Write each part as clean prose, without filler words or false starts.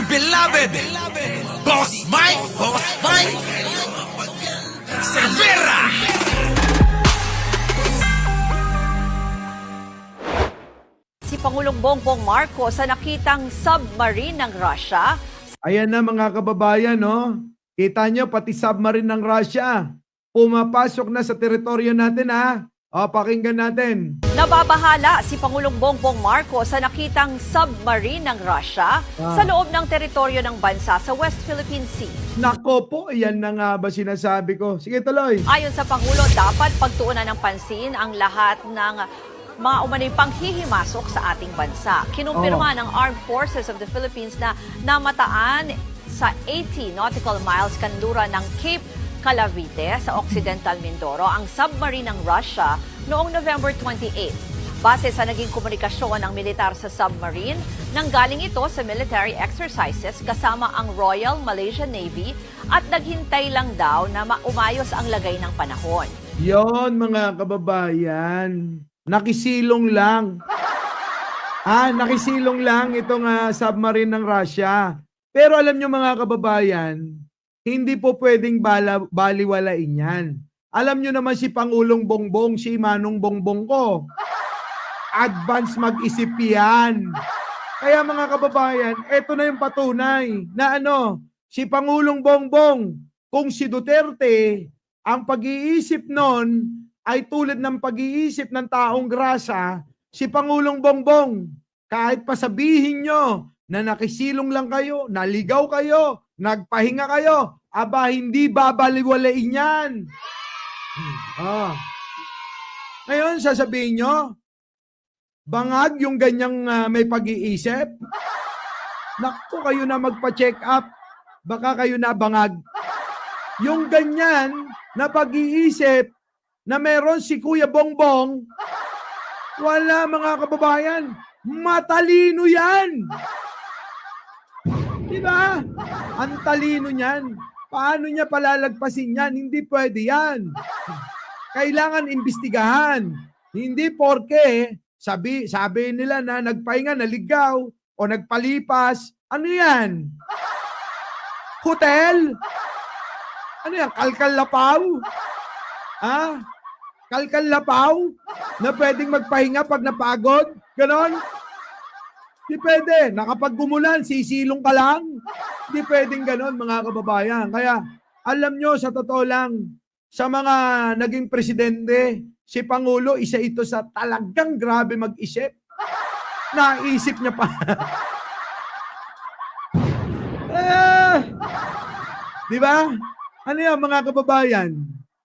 beloved, Boss Mike, Cervera. Si Pangulong Bongbong Marcos sa nakitang submarine ng Russia. Ayan na mga kababayan, no? Kita nyo, pati submarine ng Russia. Pumapasok na sa teritoryo natin, ha? O, pakinggan natin. Nababahala si Pangulong Bongbong Marcos sa nakitang submarine ng Russia sa loob ng teritoryo ng bansa sa West Philippine Sea. Nako po, yan na nga ba sinasabi ko? Sige, tuloy. Ayon sa Pangulo, dapat pagtuunan ng pansin ang lahat ng mga umanay panghihimasok sa ating bansa. Kinumpirma ng Armed Forces of the Philippines na namataan sa 80 nautical miles kanluran ng Cape Calavite sa Occidental Mindoro ang submarine ng Russia noong November 28. Base sa naging komunikasyon ng militar sa submarine, nanggaling ito sa military exercises kasama ang Royal Malaysian Navy at naghintay lang daw na umayos ang lagay ng panahon. Yon mga kababayan, nakisilong lang. Nakisilong lang itong submarine ng Russia. Pero alam nyo mga kababayan, hindi po pwedeng baliwalain yan. Alam nyo naman si Pangulong Bongbong, si Manong Bongbong ko. Advance mag-isip yan. Kaya mga kababayan, eto na yung patunay na si Pangulong Bongbong, kung si Duterte, ang pag-iisip nun ay tulad ng pag-iisip ng taong grasa, si Pangulong Bongbong, kahit pasabihin nyo na nakisilong lang kayo, naligaw kayo, nagpahinga kayo, aba hindi babaliwalain yan. Ngayon, sasabihin nyo, bangag yung ganyang may pag-iisip? Naku, kayo na magpa-check up, baka kayo na bangag. Yung ganyan na pag-iisip na meron si Kuya Bongbong, wala mga kababayan, matalino yan. Diba? Ang talino niyan. Paano niya palalagpasin yan? Hindi pwede yan. Kailangan imbestigahan. Hindi porke sabi nila na nagpahinga, naligaw, o nagpalipas. Ano yan? Hotel? Ano yan? Kalkal-lapaw? Kalkal-lapaw? Na pwedeng magpahinga pag napagod? Ganon? Di pwede. Nakapag-gumulan, sisilong ka lang. Di pwedeng ganon, mga kababayan. Kaya, alam nyo, sa totoo lang, sa mga naging presidente, si Pangulo, isa ito sa talagang grabe mag-isip. Naisip niya pa. Di ba? Ano yan, mga kababayan?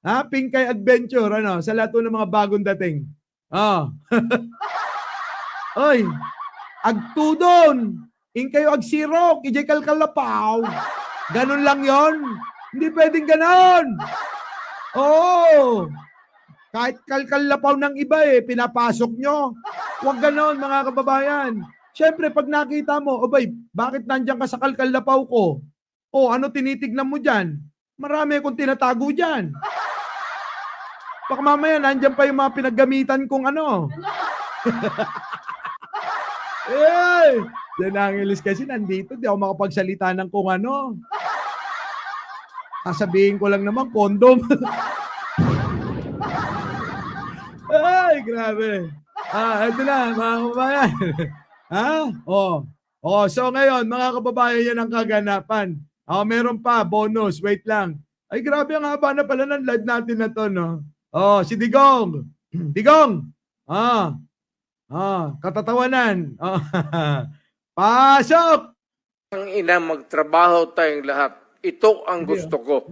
Pinkay Adventure, sa lahat ng mga bagong dating. Oy, agtudon, kayo agsirok, ijay kalkalapaw. Ganun lang yon. Hindi pwedeng ganon. Oo. Kahit kalkalapaw ng iba pinapasok nyo. Huwag ganon mga kababayan. Siyempre, pag nakita mo, obay, bakit nandyan ka sa kalkalapaw ko? Ano tinitignan mo dyan? Marami akong tinatago dyan. Baka mamaya, nandyan pa yung mga pinaggamitan kong Yan ang English kasi nandito. Di ako makapagsalita ng kung ano. Sasabihin ko lang naman, condom. Ay, grabe. Ito na, mga kababayan. So ngayon, mga kababayan, yan ang kaganapan. Meron pa, bonus. Wait lang. Ay, grabe ang haba na pala ng live natin na to, no? Si Digong. Digong! Katatawanan. Pasok! Ang ina, magtrabaho tayong lahat. Ito ang gusto ko.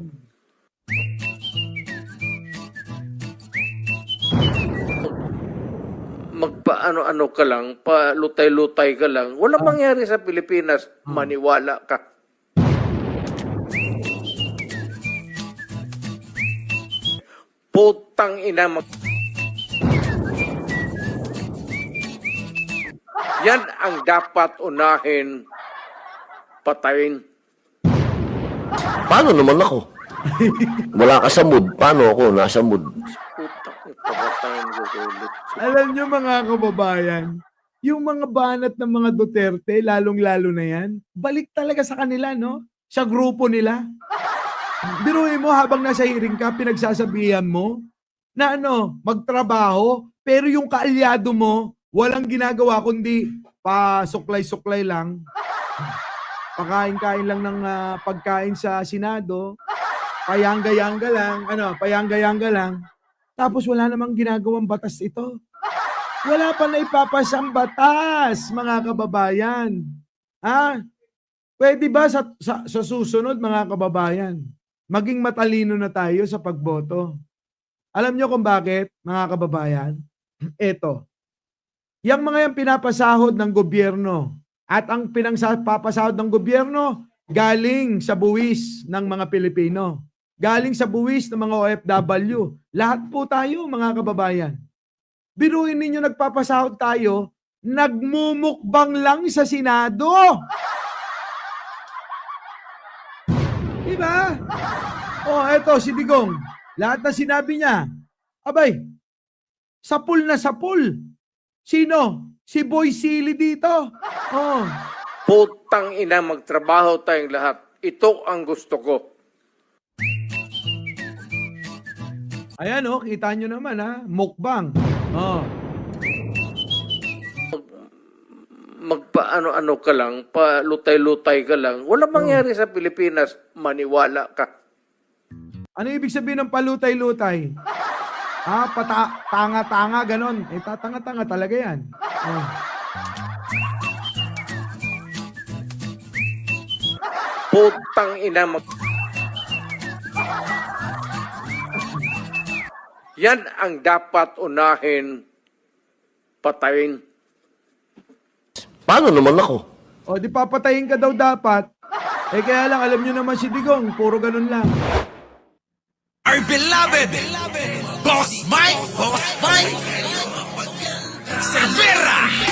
Magpaano-ano ka lang, palutay-lutay ka lang. Walang mangyari sa Pilipinas. Maniwala ka. Putang ina, yan ang dapat unahin, patayin. Paano naman ako? Wala ka sa mood. Paano ako nasa mood? Putang, patayin ko ulit. Alam nyo mga kababayan, Yung mga banat ng mga Duterte, lalong-lalo na yan, balik talaga sa kanila, no? Sa grupo nila. Biruin mo, habang nasa hearing ka, pinagsasabihan mo na magtrabaho, pero yung kaalyado mo, walang ginagawa kundi pa-suklay-suklay lang. Pakain-kain lang ng pagkain sa Senado, payangga-yangga lang, payangga-yangga lang. Tapos wala namang ginagawang batas ito. Wala pa na ipapasang batas, mga kababayan. Pwede ba sa susunod, mga kababayan, maging matalino na tayo sa pagboto? Alam nyo kung bakit, mga kababayan? Eto, yung mga yung pinapasahod ng gobyerno at ang pinapasahod ng gobyerno galing sa buwis ng mga Pilipino. Galing sa buwis ng mga OFW. Lahat po tayo, mga kababayan. Biruin ninyo, nagpapasahod tayo, nagmumukbang lang sa Senado. Diba? Eto, si Digong. Lahat na sinabi niya. Abay, sapul na sapul. Sino? Si Boy Silly dito. Putang ina, magtrabaho tayong lahat. Ito ang gusto ko. Ayan, kita nyo naman, mukbang. Magpa-ano-ano ka lang, pa-lutay-lutay ka lang. Wala mangyari sa Pilipinas, maniwala ka. Ano ibig sabihin ng palutay-lutay? Tanga-tanga, ganon. Tatanga-tanga talaga yan. Putang ina, yan ang dapat unahin, patayin. Paano naman ako? Di papatayin ka daw dapat. Kaya lang, alam nyo naman si Digong, puro ganun lang. Our beloved Boss Mike Cervera.